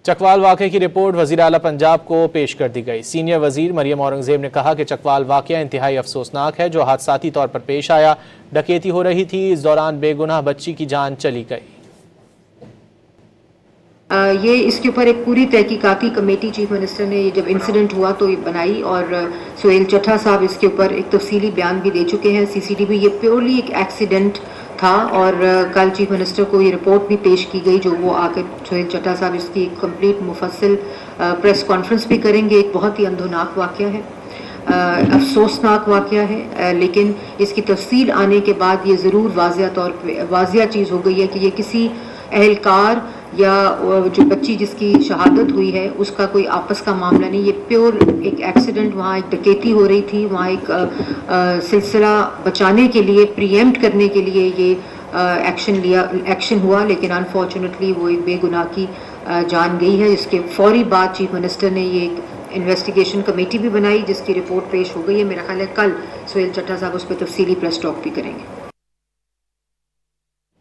چکوال واقعے کی رپورٹ وزیر اعلیٰ پنجاب کو پیش کر دی گئی۔ سینئر وزیر مریم اورنگزیب نے کہا کہ چکوال واقعہ انتہائی افسوسناک ہے جو حادثاتی طور پر پیش آیا۔ ڈکیتی ہو رہی تھی، اس دوران بے گناہ بچی کی جان چلی گئی۔ یہ اس کے اوپر ایک پوری تحقیقاتی کمیٹی چیف منسٹر نے جب انسیڈنٹ ہوا تو یہ بنائی، اور سہیل چٹھا صاحب اس کے اوپر ایک تفصیلی بیان بھی دے چکے ہیں سی سی ٹی وی۔ یہ پیورلی ایک ایکسیڈنٹ تھا، اور کل چیف منسٹر کو یہ رپورٹ بھی پیش کی گئی جو وہ آ کر سہیل چٹھا صاحب اس کی کمپلیٹ مفصل پریس کانفرنس بھی کریں گے۔ ایک بہت ہی اندھوناک واقعہ ہے، افسوسناک واقعہ ہے، لیکن اس کی تفصیل آنے کے بعد یہ ضرور واضح چیز ہو گئی ہے کہ یہ کسی اہلکار یا جو بچی جس کی شہادت ہوئی ہے اس کا کوئی آپس کا معاملہ نہیں، یہ پیور ایک ایکسیڈنٹ۔ وہاں ایک ڈکیتی ہو رہی تھی، وہاں ایک سلسلہ بچانے کے لیے، پریمپٹ کرنے کے لیے یہ ایکشن ہوا، لیکن انفارچونیٹلی وہ ایک بے گناہ کی جان گئی ہے۔ اس کے فوری بعد چیف منسٹر نے یہ ایک انویسٹیگیشن کمیٹی بھی بنائی جس کی رپورٹ پیش ہو گئی ہے۔ میرا خیال ہے کل سہیل چٹھا صاحب اس پہ تفصیلی پریس ٹاک بھی کریں گے۔